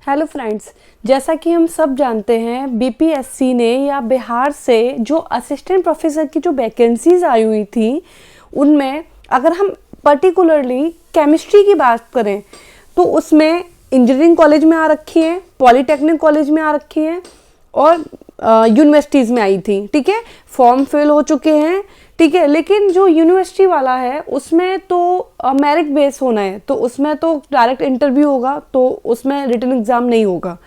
Hello friends, जैसा कि हम सब जानते हैं बीपीएससी ने या बिहार से जो असिस्टेंट प्रोफेसर की जो वैकेंसीज आई हुई थी उनमें अगर हम पर्टिकुलरली केमिस्ट्री की बात करें तो उसमें इंजीनियरिंग कॉलेज में आ रखी हैं, पॉलीटेक्निक कॉलेज में आ रखी हैं और यूनिवर्सिटीज़ में आई थी। ठीक है, फॉर्म फिल हो चुके हैं। ठीक है, लेकिन जो यूनिवर्सिटी वाला है उसमें तो मेरिट बेस होना है, तो उसमें तो डायरेक्ट इंटरव्यू होगा, तो उसमें रिटन एग्ज़ाम नहीं होगा।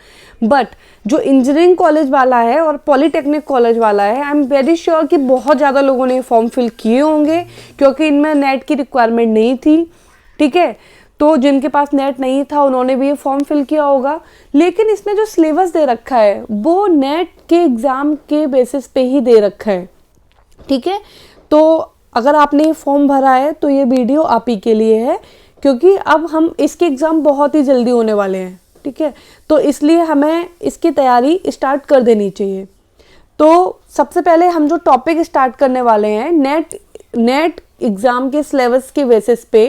बट जो इंजीनियरिंग कॉलेज वाला है और पॉलीटेक्निक कॉलेज वाला है, आई एम वेरी श्योर कि बहुत ज़्यादा लोगों ने फॉर्म फिल किए होंगे क्योंकि इनमें नेट की रिक्वायरमेंट नहीं थी। ठीक है, तो जिनके पास नेट नहीं था उन्होंने भी ये फॉर्म फिल किया होगा। लेकिन इसमें जो सिलेबस दे रखा है वो नेट के एग्ज़ाम के बेसिस पे ही दे रखा है। ठीक है, तो अगर आपने ये फॉर्म भरा है तो ये वीडियो आप ही के लिए है क्योंकि अब हम इसके एग्ज़ाम बहुत ही जल्दी होने वाले हैं। ठीक है, तो इसलिए हमें इसकी तैयारी स्टार्ट कर देनी चाहिए। तो सबसे पहले हम जो टॉपिक स्टार्ट करने वाले हैं नेट एग्ज़ाम के सिलेबस के बेसिस पे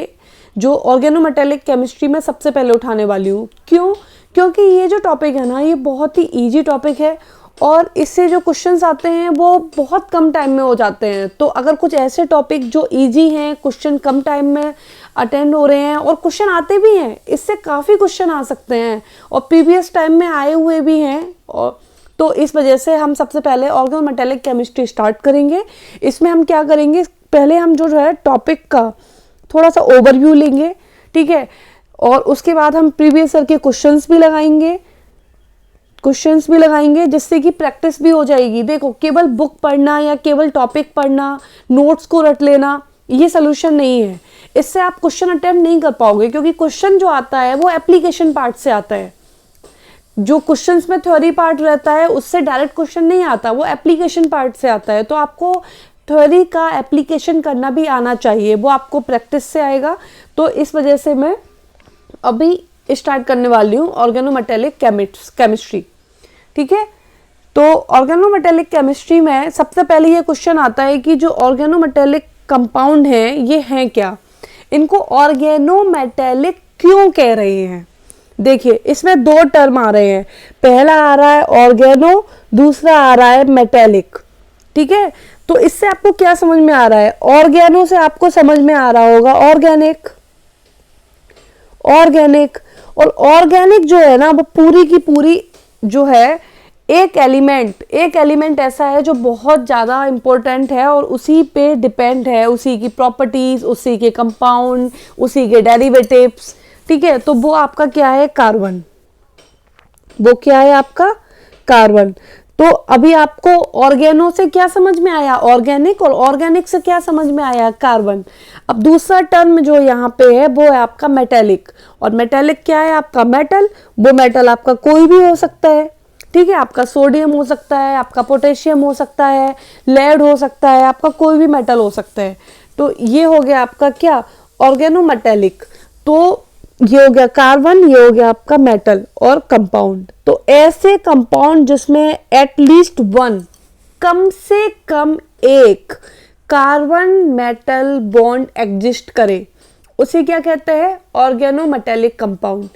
जो ऑर्गेनोमेटेलिक केमिस्ट्री में सबसे पहले उठाने वाली हूँ। क्यों? क्योंकि ये जो टॉपिक है ना, ये बहुत ही ईजी टॉपिक है और इससे जो क्वेश्चंस आते हैं वो बहुत कम टाइम में हो जाते हैं। तो अगर कुछ ऐसे टॉपिक जो इजी हैं, क्वेश्चन कम टाइम में अटेंड हो रहे हैं और क्वेश्चन आते भी हैं, इससे काफ़ी क्वेश्चन आ सकते हैं और प्रीवियस टाइम में आए हुए भी हैं, और तो इस वजह से हम सबसे पहले ऑर्गेनोमेटेलिक केमिस्ट्री स्टार्ट करेंगे। इसमें हम क्या करेंगे, पहले हम जो है टॉपिक का थोड़ा सा ओवरव्यू लेंगे। ठीक है, और उसके बाद हम प्रीवियस ईयर के क्वेश्चंस भी लगाएंगे जिससे कि प्रैक्टिस भी हो जाएगी। देखो, केवल बुक पढ़ना या केवल टॉपिक पढ़ना, नोट्स को रट लेना, ये सोल्यूशन नहीं है। इससे आप क्वेश्चन अटेम्प्ट नहीं कर पाओगे क्योंकि क्वेश्चन जो आता है वो एप्लीकेशन पार्ट से आता है। जो क्वेश्चंस में थ्योरी पार्ट रहता है उससे डायरेक्ट क्वेश्चन नहीं आता, वो एप्लीकेशन पार्ट से आता है। तो आपको थ्योरी का एप्लीकेशन करना भी आना चाहिए, वो आपको प्रैक्टिस से आएगा। तो इस वजह से मैं अभी स्टार्ट करने वाली हूँ ऑर्गेनोमेटेलिक केमिस्ट्री। ठीक है, तो ऑर्गेनोमेटेलिक केमिस्ट्री में सबसे पहले ये क्वेश्चन आता है कि जो ऑर्गेनोमेटेलिक कंपाउंड हैं ये हैं क्या, इनको ऑर्गेनोमेटेलिक क्यों कह रहे हैं। देखिए, इसमें दो टर्म आ रहे हैं, पहला आ रहा है ऑर्गेनो, दूसरा आ रहा है मेटेलिक। ठीक है, तो इससे आपको क्या समझ में आ रहा है, ऑर्गेनो से आपको समझ में आ रहा होगा ऑर्गेनिक और ऑर्गेनिक जो है ना वो पूरी की पूरी जो है एक एलिमेंट ऐसा है जो बहुत ज़्यादा इंपॉर्टेंट है और उसी पे डिपेंड है, उसी की प्रॉपर्टीज, उसी के कंपाउंड, उसी के डेरिवेटिव्स। ठीक है, तो वो आपका क्या है, कार्बन। वो क्या है आपका, कार्बन। तो अभी आपको ऑर्गेनो से क्या समझ में आया, ऑर्गेनिक, और ऑर्गेनिक से क्या समझ में आया, कार्बन। अब दूसरा टर्म जो यहाँ पे है वो है आपका मेटेलिक, और मेटेलिक क्या है आपका, मेटल। वो मेटल आपका कोई भी हो सकता है। ठीक है, आपका सोडियम हो सकता है, आपका पोटेशियम हो सकता है, लेड हो सकता है, आपका कोई भी मेटल हो सकता है। तो ये हो गया आपका क्या, ऑर्गेनोमेटेलिक। तो ये हो गया कार्बन, ये हो गया आपका मेटल और कंपाउंड। तो ऐसे कंपाउंड जिसमें एटलीस्ट वन, कम से कम एक कार्बन मेटल बॉन्ड एग्जिस्ट करे, उसे क्या कहते हैं, ऑर्गेनोमेटेलिक कंपाउंड।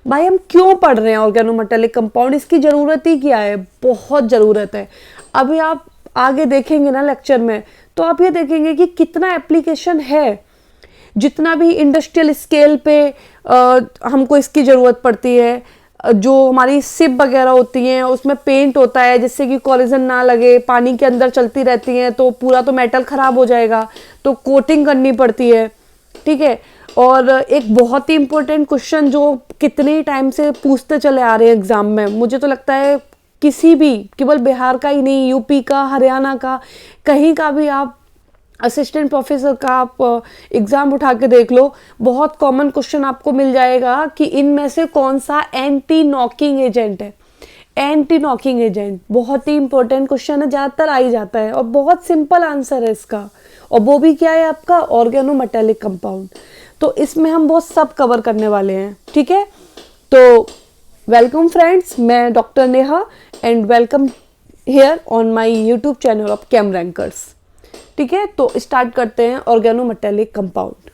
भाई हम क्यों पढ़ रहे हैं ऑर्गेनोमेटेलिक कंपाउंड, इसकी ज़रूरत ही क्या है, बहुत ज़रूरत है। अभी आप आगे देखेंगे ना लेक्चर में, तो आप ये देखेंगे कि कितना एप्लीकेशन है। जितना भी इंडस्ट्रियल स्केल पे हमको इसकी ज़रूरत पड़ती है, जो हमारी सिप वगैरह होती हैं उसमें पेंट होता है जिससे कि कोलिजन ना लगे, पानी के अंदर चलती रहती हैं तो पूरा तो मेटल ख़राब हो जाएगा, तो कोटिंग करनी पड़ती है। ठीक है, और एक बहुत ही इम्पोर्टेंट क्वेश्चन जो कितने टाइम से पूछते चले आ रहे हैं एग्ज़ाम में, मुझे तो लगता है किसी भी, केवल बिहार का ही नहीं, यूपी का, हरियाणा का, कहीं का भी आप असिस्टेंट प्रोफेसर का आप एग्ज़ाम उठा के देख लो, बहुत कॉमन क्वेश्चन आपको मिल जाएगा कि इनमें से कौन सा एंटी नॉकिंग एजेंट है। एंटी नॉकिंग एजेंट बहुत ही इंपॉर्टेंट क्वेश्चन है, ज़्यादातर आ ही जाता है और बहुत सिंपल आंसर है इसका, और वो भी क्या है आपका, ऑर्गेनोमेटेलिक कंपाउंड। तो इसमें हम वो सब कवर करने वाले हैं। ठीक है, तो वेलकम फ्रेंड्स, मैं doctor Neha and welcome here on my YouTube channel of came rankers. ठीक है, तो स्टार्ट करते हैं ऑर्गेनोमेटेलिक कंपाउंड।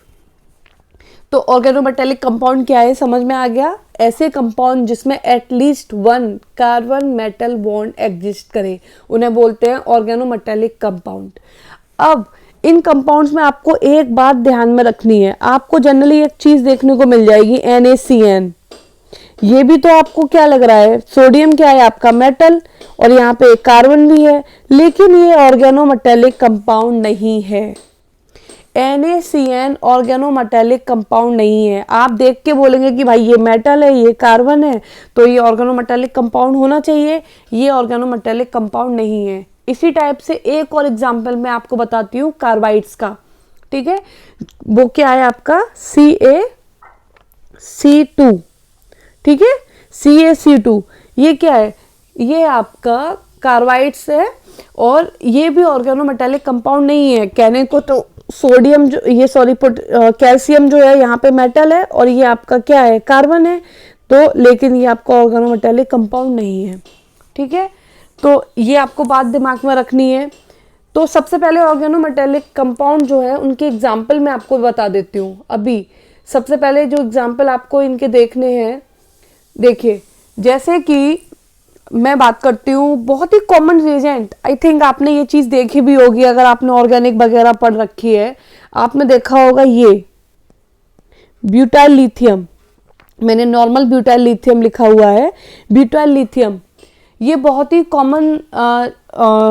तो ऑर्गेनोमेटेलिक कंपाउंड क्या है, समझ में आ गया? ऐसे कंपाउंड जिसमें at least 1 carbon metal bond exist करे उन्हें बोलते हैं ऑर्गेनोमेटेलिक कंपाउंड। अब इन कंपाउंड्स में आपको एक बात ध्यान में रखनी है, आपको जनरली एक चीज देखने को मिल जाएगी NaCN। ये भी तो आपको क्या लग रहा है, सोडियम क्या है आपका मेटल, और यहाँ पे कार्बन भी है, लेकिन ये ऑर्गेनोमेटेलिक कंपाउंड नहीं है। NaCN ऑर्गेनोमेटेलिक कंपाउंड नहीं है। आप देख के बोलेंगे कि भाई ये मेटल है, ये कार्बन है, तो ये ऑर्गेनोमेटेलिक कंपाउंड होना चाहिए, ये ऑर्गेनोमेटेलिक कंपाउंड नहीं है। इसी टाइप से एक और एग्जांपल मैं आपको बताती हूँ कार्बाइड्स का, ठीक है? वो क्या है आपका CaC2, ठीक है, CaC2, ये क्या है, ये आपका कार्बाइड्स है, और ये भी ऑर्गेनोमेटेलिक कंपाउंड नहीं है। कहने को तो सोडियम जो ये कैल्शियम जो है यहाँ पे मेटल है, और ये आपका क्या है, कार्बन है, तो लेकिन ये आपका ऑर्गेनोमेटेलिक कंपाउंड नहीं है, ठीक है? तो ये आपको बात दिमाग में रखनी है। तो सबसे पहले ऑर्गेनोमेटेलिक कंपाउंड जो है उनके एग्जाम्पल मैं आपको बता देती हूँ। अभी सबसे पहले जो एग्जाम्पल आपको इनके देखने हैं, देखिए जैसे कि मैं बात करती हूँ बहुत ही कॉमन रिएजेंट, आई थिंक आपने ये चीज़ देखी भी होगी अगर आपने ऑर्गेनिक वगैरह पढ़ रखी है, आपने देखा होगा ये ब्यूटाइल लिथियम, मैंने नॉर्मल ब्यूटाइल लिथियम लिखा हुआ है, ब्यूटाइल लिथियम ये बहुत ही कॉमन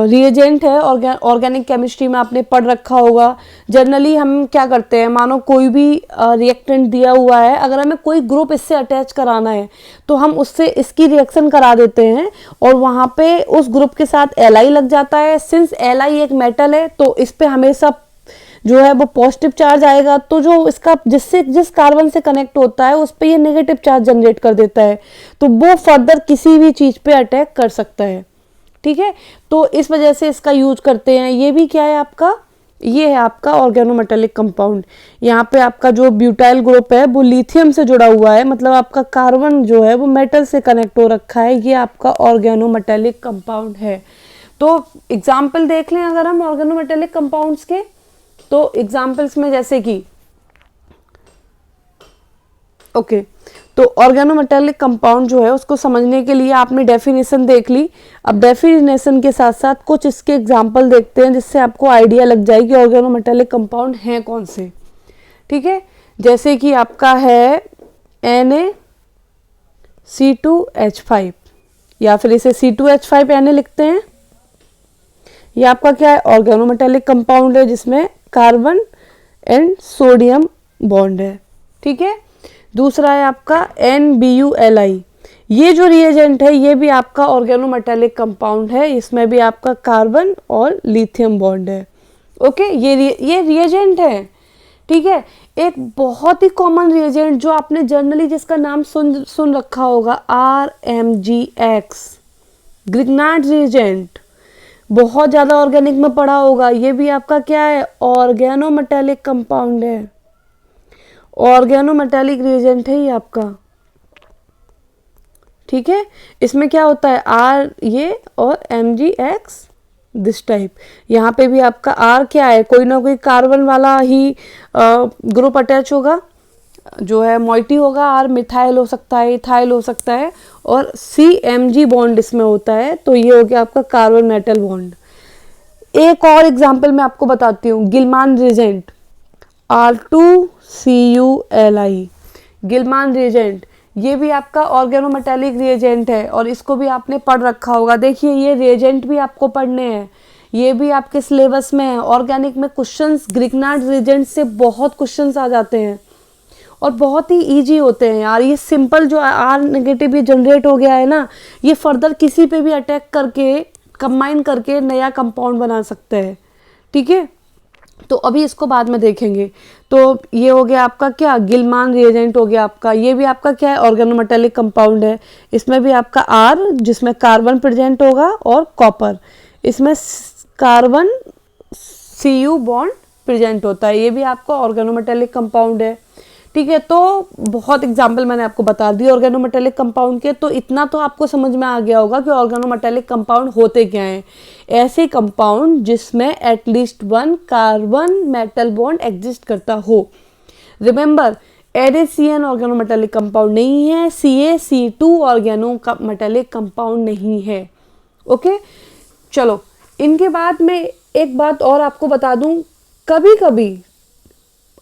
रिएजेंट है, ऑर्गेनिक केमिस्ट्री में आपने पढ़ रखा होगा। जनरली हम क्या करते हैं, मानो कोई भी रिएक्टेंट दिया हुआ है, अगर हमें कोई ग्रुप इससे अटैच कराना है तो हम उससे इसकी रिएक्शन करा देते हैं, और वहाँ पे उस ग्रुप के साथ Li लग जाता है। सिंस Li एक मेटल है तो इस पे हमेशा जो है वो पॉजिटिव चार्ज आएगा, तो जो इसका जिस कार्बन से कनेक्ट होता है उस पे ये नेगेटिव चार्ज जनरेट कर देता है, तो वो फर्दर किसी भी चीज पे अटैक कर सकता है, ठीक है? तो इस वजह से इसका यूज करते हैं। ये भी क्या है आपका, ये है आपका ऑर्गेनोमेटेलिक कंपाउंड। यहाँ पे आपका जो ब्यूटाइल ग्रुप है वो लिथियम से जुड़ा हुआ है, मतलब आपका कार्बन जो है वो मेटल से कनेक्ट हो रखा है, ये आपका ऑर्गेनोमेटेलिक कंपाउंड है। तो एग्जाम्पल देख लें अगर हम ऑर्गेनोमेटेलिक कंपाउंड्स के, तो एग्जाम्पल्स में जैसे कि ओके, तो ऑर्गेनोमेटेलिक कंपाउंड जो है उसको समझने के लिए आपने डेफिनेशन देख ली। अब डेफिनेशन के साथ साथ कुछ इसके एग्जाम्पल देखते हैं जिससे आपको आइडिया लग जाए कि ऑर्गेनोमेटेलिक कंपाउंड हैं कौन से, ठीक है? जैसे कि आपका है NaC2H5, या फिर इसे C2H5Na लिखते हैं। ये आपका क्या है, ऑर्गेनोमेटेलिक कंपाउंड है जिसमें कार्बन एंड सोडियम बॉन्ड है, ठीक है? दूसरा है आपका NBuLi, ये जो रिएजेंट है ये भी आपका ऑर्गेनोमेटेलिक कंपाउंड है, इसमें भी आपका कार्बन और लिथियम बॉन्ड है, ओके? ये रिएजेंट है, ठीक है? एक बहुत ही कॉमन रिएजेंट जो आपने जनरली जिसका नाम सुन रखा होगा, RMgX, ग्रिग्नार्ड रिएजेंट, बहुत ज़्यादा ऑर्गेनिक में पढ़ा होगा। ये भी आपका क्या है, ऑर्गेनोमेटेलिक कंपाउंड है, ऑर्गेनोमेटेलिक रिएजेंट है ये आपका, ठीक है? इसमें क्या होता है, R ये और MgX दिस टाइप। यहाँ पे भी आपका R क्या है, कोई ना कोई कार्बन वाला ही ग्रुप अटैच होगा, जो है मोइटी होगा, R मिथाइल हो सकता है, इथाइल हो सकता है, और CMg बॉन्ड इसमें होता है, तो ये हो गया आपका कार्बन मेटल बॉन्ड। एक और एग्जांपल मैं आपको बताती हूँ, गिलमान रिएजेंट R2CuLi, गिलमान रिएजेंट ये भी आपका ऑर्गेनोमेटेलिक रिएजेंट है, और इसको भी आपने पढ़ रखा होगा। देखिए ये रिएजेंट भी आपको पढ़ने हैं, ये भी आपके सिलेबस में है। ऑर्गेनिक में क्वेश्चंस ग्रिग्नार्ड रिएजेंट से बहुत क्वेश्चंस आ जाते हैं और बहुत ही इजी होते हैं यार। ये सिंपल जो R नेगेटिव ये जनरेट हो गया है ना, ये फर्दर किसी पे भी अटैक करके कंबाइन करके नया कंपाउंड बना सकते हैं, ठीक है? तो अभी इसको बाद में देखेंगे। तो ये हो गया आपका क्या, गिलमान रिएजेंट हो गया आपका। ये भी आपका क्या है, ऑर्गेनोमेटेलिक कंपाउंड है। इसमें भी आपका R जिसमें कार्बन प्रेजेंट होगा और कॉपर, इसमें कार्बन Cu बॉन्ड प्रेजेंट होता है। ये भी आपका ऑर्गेनोमेटेलिक कंपाउंड है, ठीक है? तो बहुत एग्जाम्पल मैंने आपको बता दी ऑर्गेनोमेटेलिक कंपाउंड के। तो इतना तो आपको समझ में आ गया होगा कि ऑर्गेनोमेटेलिक कंपाउंड होते क्या हैं। ऐसे कंपाउंड जिसमें at least 1 carbon metal bond exist करता हो। रिमेंबर, NaCN ऑर्गेनोमेटेलिक कंपाउंड नहीं है, CaC2 ऑर्गेनोमेटेलिक कंपाउंड नहीं है। ओके, चलो इनके बाद मैं एक बात और आपको बता दूं, कभी कभी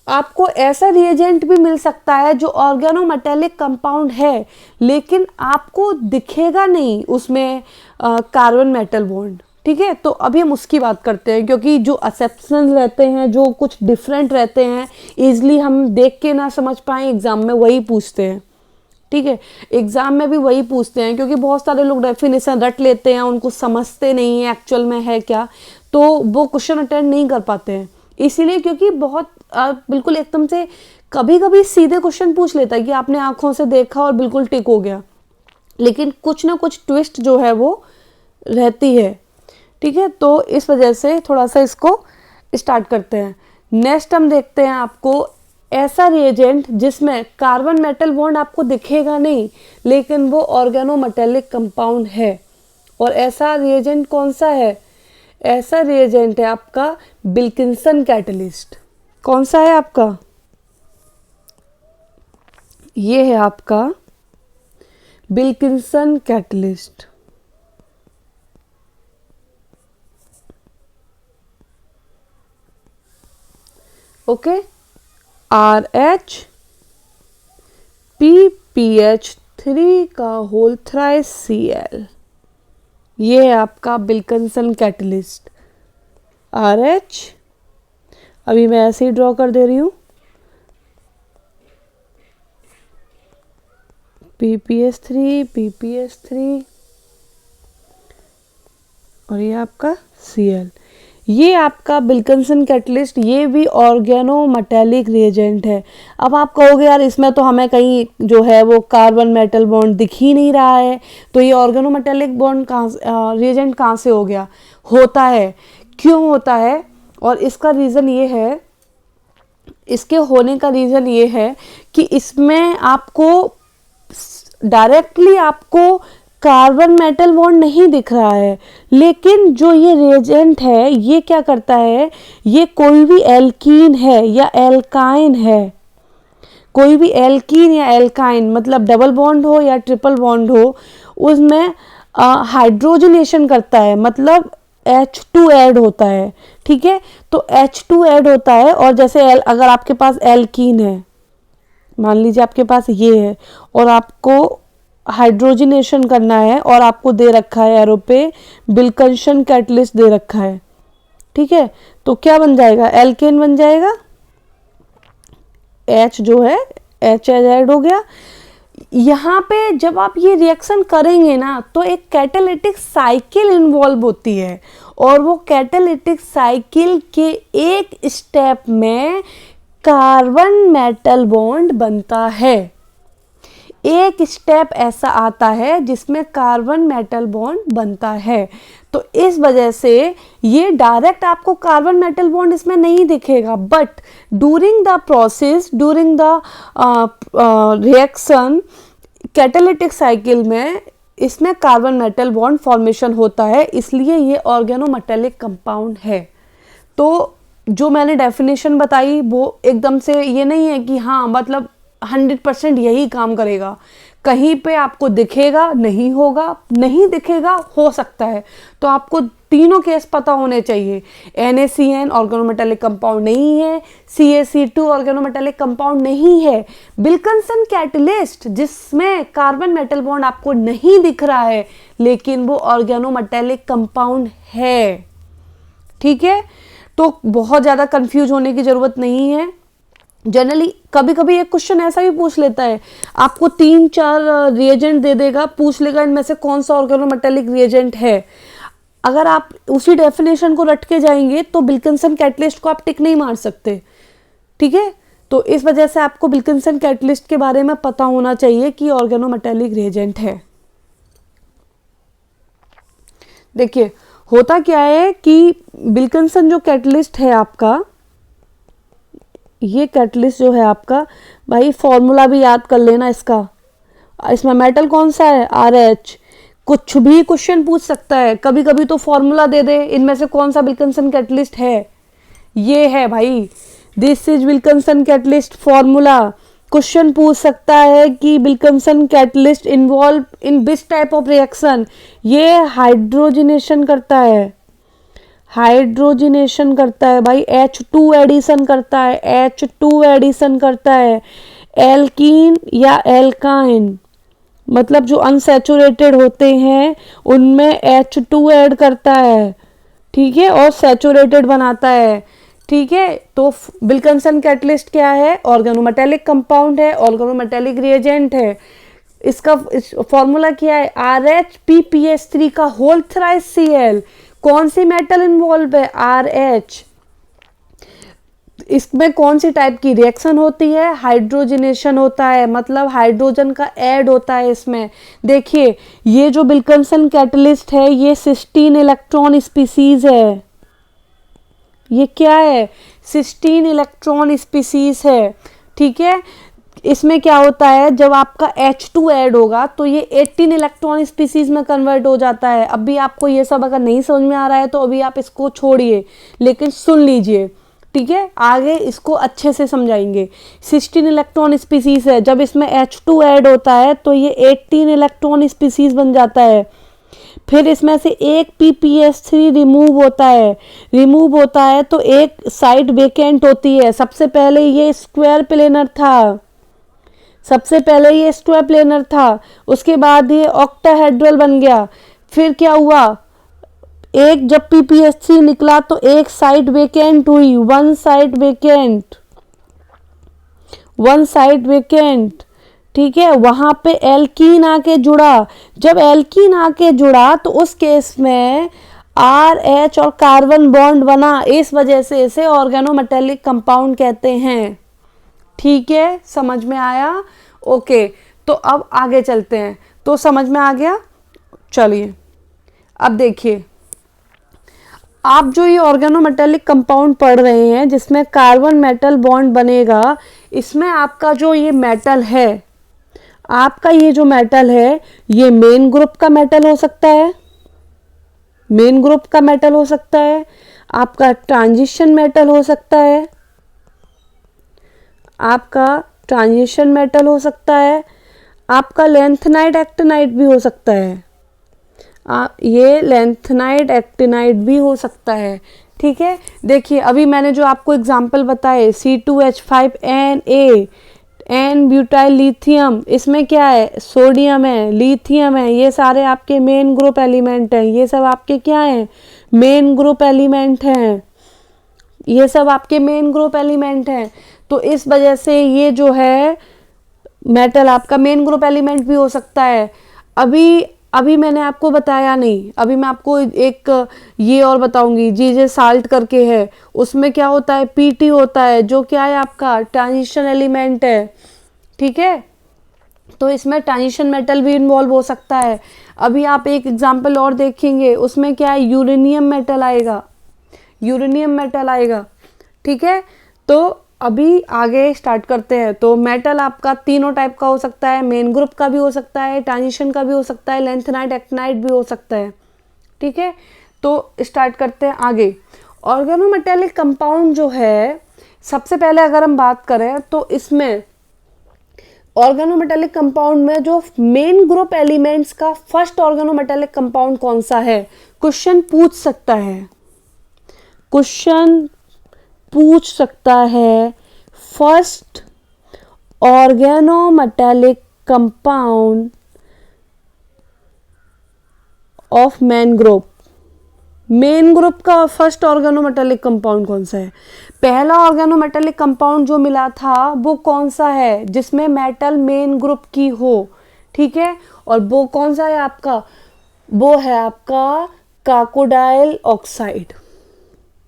आपको ऐसा रिएजेंट भी मिल सकता है जो ऑर्गेनोमेटेलिक कंपाउंड है लेकिन आपको दिखेगा नहीं उसमें कार्बन मेटल बॉन्ड। ठीक है, तो अभी हम उसकी बात करते हैं, क्योंकि जो एक्सेप्शंस रहते हैं, जो कुछ डिफरेंट रहते हैं, इजली हम देख के ना समझ पाए, एग्जाम में वही पूछते हैं। ठीक है, एग्जाम में भी वही पूछते हैं, क्योंकि बहुत सारे लोग डेफिनेशन रट लेते हैं, उनको समझते नहीं है एक्चुअल में है क्या, तो वो क्वेश्चन अटेंड नहीं कर पाते हैं। इसीलिए क्योंकि बहुत बिल्कुल एकदम से कभी कभी सीधे क्वेश्चन पूछ लेता है कि आपने आंखों से देखा और बिल्कुल टिक हो गया, लेकिन कुछ ना कुछ ट्विस्ट जो है वो रहती है। ठीक है, तो इस वजह से थोड़ा सा इसको स्टार्ट करते हैं। नेक्स्ट हम देखते हैं आपको ऐसा रिएजेंट जिसमें कार्बन मेटल बॉन्ड आपको दिखेगा नहीं लेकिन वो ऑर्गेनोमेटेलिक कंपाउंड है। और ऐसा रिएजेंट कौन सा है? ऐसा रिएजेंट है आपका विल्किंसन कैटलिस्ट। कौन सा है आपका? ये है आपका विल्किंसन कैटलिस्ट। ओके, RH का होल थ्राइस Cl, ये है आपका विल्किंसन कैटलिस्ट। RH अभी मैं ऐसे ही ड्रॉ कर दे रही हूँ, PPS3 और ये आपका Cl, ये आपका विल्किंसन कैटलिस्ट, ये भी ऑर्गेनोमेटेलिक रिएजेंट है। अब आप कहोगे यार इसमें तो हमें कहीं जो है वो कार्बन मेटल बॉन्ड दिख ही नहीं रहा है, तो ये ऑर्गेनोमेटेलिक बॉन्ड कहाँ रिएजेंट कहाँ से हो गया? होता है। क्यों होता है? और इसका रीज़न ये है, इसके होने का रीज़न ये है कि इसमें आपको डायरेक्टली आपको कार्बन मेटल बॉन्ड नहीं दिख रहा है, लेकिन जो ये रिएजेंट है ये क्या करता है, ये कोई भी एल्कीन है या एल्काइन है, कोई भी एल्कीन या एल्काइन मतलब डबल बॉन्ड हो या ट्रिपल बॉन्ड हो, उसमें हाइड्रोजनेशन करता है, मतलब H2 ऐड होता है। ठीक है, तो H2 ऐड होता है, और जैसे अगर आपके पास एल्कीन है, मान लीजिए आपके पास ये है और आपको हाइड्रोजनेशन करना है और आपको दे रखा है एरो पे विल्किंसन कैटलिस्ट दे रखा है। ठीक है, तो क्या बन जाएगा? एल्केन बन जाएगा। H जो है H ऐड हो गया। यहाँ पे जब आप ये रिएक्शन करेंगे ना तो एक कैटालिटिक साइकिल इन्वॉल्व होती है, और वो कैटालिटिक साइकिल के एक स्टेप में कार्बन मेटल बॉन्ड बनता है। एक स्टेप ऐसा आता है जिसमें कार्बन मेटल बॉन्ड बनता है, तो इस वजह से ये डायरेक्ट आपको कार्बन मेटल बॉन्ड इसमें नहीं दिखेगा, but during the process, during the reaction catalytic cycle में इसमें कार्बन मेटल बॉन्ड फॉर्मेशन होता है, इसलिए ये ऑर्गेनोमेटेलिक कंपाउंड है। तो जो मैंने डेफिनेशन बताई वो एकदम से ये नहीं है कि हाँ मतलब 100% यही काम करेगा, कहीं पे आपको दिखेगा, नहीं होगा, नहीं दिखेगा, हो सकता है। तो आपको तीनों केस पता होने चाहिए। NaCN ऑर्गेनोमेटेलिक कंपाउंड नहीं है, CaC2 ऑर्गेनोमेटेलिक कंपाउंड नहीं है, विल्किंसन कैटलिस्ट जिसमें कार्बन मेटल बॉन्ड आपको नहीं दिख रहा है लेकिन वो ऑर्गेनोमेटेलिक कंपाउंड है। ठीक है, तो बहुत ज़्यादा कंफ्यूज होने की ज़रूरत नहीं है। जनरली कभी कभी एक क्वेश्चन ऐसा भी पूछ लेता है, आपको 3-4 रिएजेंट दे देगा, पूछ लेगा इनमें से कौन सा ऑर्गेनोमेटेलिक रिएजेंट है। अगर आप उसी डेफिनेशन को रट के जाएंगे तो विल्किंसन कैटलिस्ट को आप टिक नहीं मार सकते। ठीक है, तो इस वजह से आपको विल्किंसन कैटलिस्ट के बारे में पता होना चाहिए कि ऑर्गेनोमेटेलिक रिएजेंट है। देखिए होता क्या है कि विल्किंसन जो कैटलिस्ट है आपका, ये कैटलिस्ट जो है आपका, भाई फॉर्मूला भी याद कर लेना इसका। इसमें मेटल कौन सा है? RH। कुछ भी क्वेश्चन पूछ सकता है, कभी कभी तो फॉर्मूला दे दे इनमें से कौन सा विल्किंसन कैटलिस्ट है। ये है भाई, this is Wilkinson catalyst formula, question पूछ सकता है कि Wilkinson catalyst involve in this type of reaction, ये हाइड्रोजनेशन करता है, हाइड्रोजनेशन करता है भाई, H2 एडिशन करता है, H2 एडिशन करता है, एल्कीन या एल्काइन, मतलब जो अनसैचुरेटेड होते हैं उनमें H2 ऐड करता है, ठीक है, और सैचुरेटेड बनाता है, ठीक है। तो विल्किंसन कैटलिस्ट क्या है, ऑर्गेनोमेटेलिक कंपाउंड है, ऑर्गेनोमेटेलिक रिएजेंट है। इसका फॉर्मूला क्या है, RH का होल थ्राइस Cl। कौन सी मेटल इन्वॉल्व है, RH। इसमें कौन सी टाइप की रिएक्शन होती है, हाइड्रोजनेशन होता है, मतलब हाइड्रोजन का ऐड होता है इसमें। देखिए ये जो विल्किंसन कैटलिस्ट है ये सिस्टीन इलेक्ट्रॉन स्पीसीज है, ये क्या है, सिस्टीन इलेक्ट्रॉन स्पीसीज है, ठीक है। इसमें क्या होता है, जब आपका H2 ऐड होगा तो ये 18 इलेक्ट्रॉन स्पीसीज में कन्वर्ट हो जाता है। अभी आपको ये सब अगर नहीं समझ में आ रहा है तो अभी आप इसको छोड़िए, लेकिन सुन लीजिए, ठीक है, आगे इसको अच्छे से समझाएंगे। 16 इलेक्ट्रॉन स्पीसीज है, जब इसमें H2 ऐड होता है तो ये 18 इलेक्ट्रॉन स्पीसीज बन जाता है। फिर इसमें से एक PPS3 रिमूव होता है, रिमूव होता है तो एक साइड वेकेंट होती है। सबसे पहले ये स्क्वायर प्लेनर था, सबसे पहले ये स्क्वायर प्लेनर था, उसके बाद ये ऑक्टाहेड्रल बन गया। फिर क्या हुआ, एक जब PPS3 निकला तो एक साइड वेकेंट हुई, one side vacant, one side vacant, ठीक है। वहां पे एल्कीन आके जुड़ा, जब एल्कीन आके जुड़ा तो उस केस में RH और कार्बन बॉन्ड बना, इस वजह से इसे ऑर्गेनोमेटेलिक कंपाउंड कहते हैं, ठीक है, समझ में आया, ओके। तो अब आगे चलते हैं, तो समझ में आ गया, चलिए अब देखिए, आप जो ये ऑर्गेनोमेटेलिक कंपाउंड पढ़ रहे हैं जिसमें कार्बन मेटल बॉन्ड बनेगा, इसमें आपका जो ये मेटल है, आपका ये जो मेटल है ये मेन ग्रुप का मेटल हो सकता है, मेन ग्रुप का मेटल हो सकता है, आपका ट्रांजिशन मेटल हो सकता है, आपका ट्रांजिशन मेटल हो सकता है, आपका लेंथनाइट एक्टिनाइट भी हो सकता है, ये लेंथनाइट एक्टिनाइट भी हो सकता है, ठीक है। देखिए अभी मैंने जो आपको एग्जांपल बताए C2H5Na, एन ब्यूटाइल लिथियम, इसमें क्या है, सोडियम है, लिथियम है, ये सारे आपके मेन ग्रुप एलिमेंट हैं, ये सब आपके क्या हैं, मेन ग्रुप एलिमेंट हैं, ये सब आपके मेन ग्रुप एलिमेंट हैं। तो इस वजह से ये जो है मेटल आपका मेन ग्रुप एलिमेंट भी हो सकता है। अभी मैंने आपको बताया नहीं, अभी मैं आपको एक ये और बताऊंगी, जीजे साल्ट करके है, उसमें क्या होता है, Pt होता है, जो क्या है आपका ट्रांजिशन एलिमेंट है, ठीक है। तो इसमें ट्रांजिशन मेटल भी इन्वॉल्व हो सकता है। अभी आप एक एग्जांपल और देखेंगे, उसमें क्या है, यूरेनियम मेटल आएगा, यूरेनियम मेटल आएगा, ठीक है। तो अभी आगे स्टार्ट करते हैं। तो मेटल आपका तीनों टाइप का हो सकता है, मेन ग्रुप का भी हो सकता है, ट्रांजिशन का भी हो सकता है, लेंथनाइट एक्टिनाइट भी हो सकता है, ठीक है। तो स्टार्ट करते हैं आगे। ऑर्गेनोमेटेलिक कंपाउंड जो है, सबसे पहले अगर हम बात करें तो इसमें ऑर्गेनोमेटेलिक कंपाउंड में जो मेन ग्रुप एलिमेंट्स का फर्स्ट ऑर्गेनोमेटेलिक कंपाउंड कौन सा है, क्वेश्चन पूछ सकता है, क्वेश्चन पूछ सकता है, first organometallic compound of main group, main group का फर्स्ट ऑर्गेनोमेटेलिक कंपाउंड कौन सा है। पहला ऑर्गेनोमेटेलिक कंपाउंड जो मिला था वो कौन सा है, जिसमें मेटल मेन ग्रुप की हो, ठीक है। और वो कौन सा है आपका, वो है आपका कार्कोडाइल ऑक्साइड,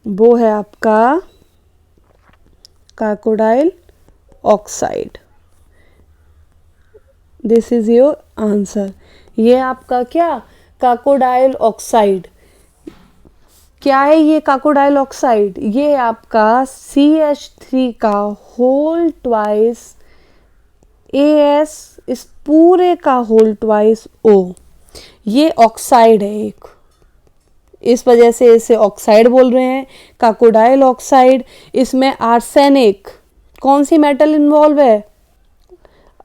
वो है आपका crocodile oxide, this is your answer. ये आपका क्या, कार्कोडाइल ऑक्साइड, क्या है ये कार्कोडाइल ऑक्साइड, ये आपका CH3 का होल ट्वाइस AS, इस पूरे का होल ट्वाइस O, ये ऑक्साइड है एक, इस वजह से इसे ऑक्साइड बोल रहे हैं, कार्कोडाइल ऑक्साइड। इसमें आर्सेनिक, कौन सी मेटल इन्वॉल्व है,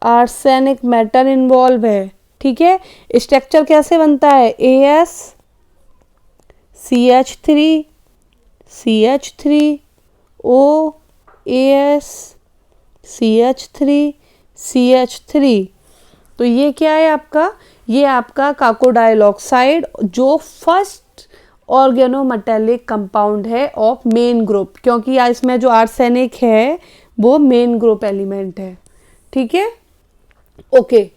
आर्सेनिक मेटल इन्वॉल्व है, ठीक है। स्ट्रक्चर कैसे बनता है, AsCH3 CH3O AsCH3 CH3। तो ये क्या है आपका, ये आपका कार्बोडाइल ऑक्साइड जो फर्स्ट ऑर्गेनोमेटेलिक कंपाउंड है ऑफ मेन ग्रुप, क्योंकि इसमें जो आर्सेनिक है वो मेन ग्रुप एलिमेंट है, ठीक है। ओके,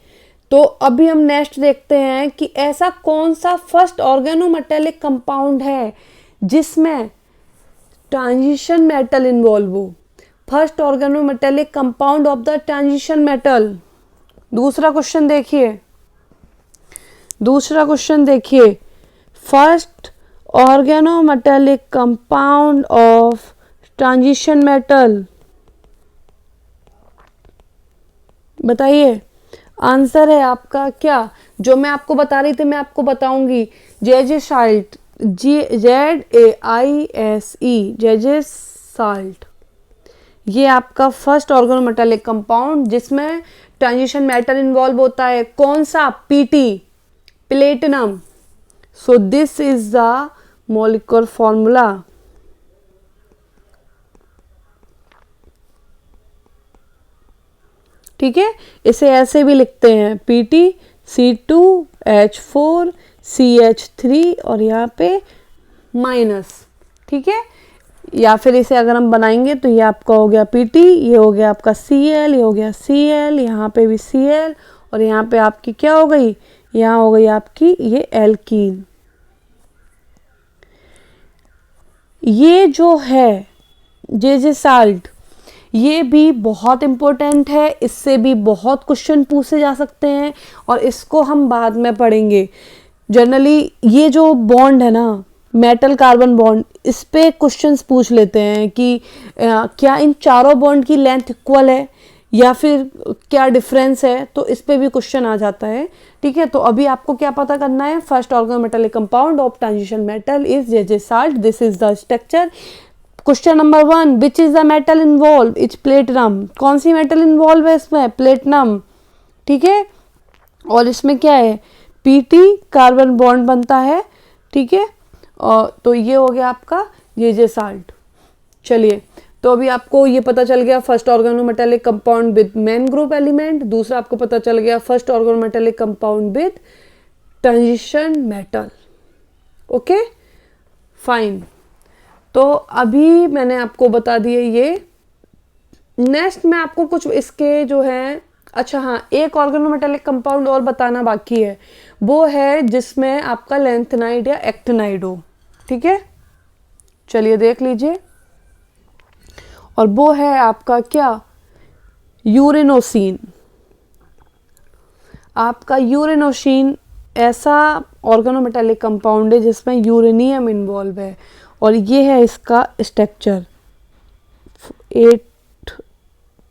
तो अभी हम नेक्स्ट देखते हैं कि ऐसा कौन सा फर्स्ट ऑर्गेनोमेटेलिक कंपाउंड है जिसमें ट्रांजिशन मेटल इन्वॉल्व हो। First organometallic compound of the transition metal. दूसरा क्वेश्चन देखिए, first organometallic compound of transition metal, बताइए। आंसर है आपका क्या, जो मैं आपको बता रही थी मैं आपको बताऊंगी, जेजेसाल्ट, जेजेसाल्ट। ये आपका फर्स्ट ऑर्गेनोमेटेलिक कंपाउंड जिसमें ट्रांजिशन मेटल इन्वॉल्व होता है, कौन सा, PT, platinum. So this is the molecular formula. ठीक है, इसे ऐसे भी लिखते हैं, PtC2H4CH3 और यहाँ पे माइनस, ठीक है। या फिर इसे अगर हम बनाएंगे तो ये आपका हो गया Pt, ये हो गया आपका Cl, ये हो गया Cl, यहाँ पे भी Cl और यहाँ पे आपकी क्या हो गई, यहाँ हो गई आपकी ये एल्कीन। ये जो है जेजेसाल्ट, ये भी बहुत इम्पोर्टेंट है, इससे भी बहुत क्वेश्चन पूछे जा सकते हैं और इसको हम बाद में पढ़ेंगे। जनरली ये जो बॉन्ड है ना, मेटल कार्बन बॉन्ड, इस पे क्वेश्चंस पूछ लेते हैं कि क्या इन चारों बॉन्ड की लेंथ इक्वल है या फिर क्या डिफरेंस है, तो इस पे भी क्वेश्चन आ जाता है, ठीक है। तो अभी आपको क्या पता करना है, first organometallic compound of transition metal is Zeise's salt, this is the structure. Question number 1, which is the metal involve, it's platinum. कौन सी मेटल इन्वॉल्व है इसमें, प्लेटिनम, ठीक है। और इसमें क्या है, Pt कार्बन बॉन्ड बनता है, ठीक है। और तो ये हो गया आपका जेजेसाल्ट। चलिए, तो अभी आपको ये पता चल गया first organometallic compound with main group element, दूसरा आपको पता चल गया first organometallic compound with transition metal. Okay fine, तो अभी मैंने आपको बता दिए ये। नेक्स्ट मैं आपको कुछ इसके जो है, अच्छा हाँ, एक ऑर्गेनोमेटेलिक कंपाउंड और बताना बाकी है, वो है जिसमें आपका लैंथेनाइड या एक्टिनाइड हो, ठीक है। चलिए देख लीजिए, और वो है आपका क्या, यूरेनोसिन। आपका यूरेनोसिन ऐसा ऑर्गेनोमेटेलिक कंपाउंड है जिसमें यूरेनियम इन्वॉल्व है और ये है इसका structure,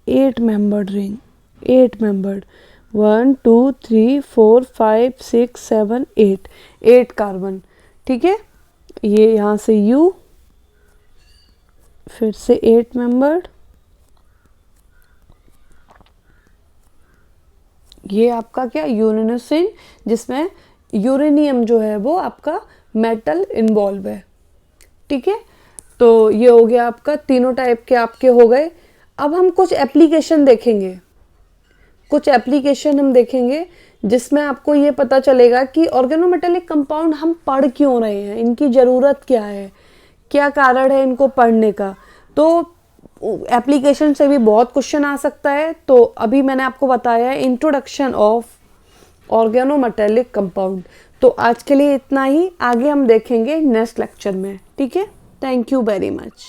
8 membered ring, 8 membered, 1 2 3 4 5 6 7 8 carbon, ठीक है। ये यहाँ से U, फिर से 8 मेंबर्ड, ये आपका क्या, यूरेनोसिन, जिसमें यूरेनियम जो है वो आपका मेटल इन्वॉल्व है, ठीक है। तो ये हो गया आपका, तीनों टाइप के आपके हो गए। अब हम कुछ एप्लीकेशन देखेंगे, हम देखेंगे जिसमें आपको ये पता चलेगा कि ऑर्गेनोमेटेलिक कंपाउंड हम पढ़ क्यों रहे हैं, इनकी ज़रूरत क्या है, क्या कारण है इनको पढ़ने का। तो एप्लीकेशन से भी बहुत क्वेश्चन आ सकता है। तो अभी मैंने आपको बताया है इंट्रोडक्शन ऑफ ऑर्गेनोमेटेलिक कंपाउंड। तो आज के लिए इतना ही, आगे हम देखेंगे नेक्स्ट लेक्चर में, ठीक है। Thank you very much.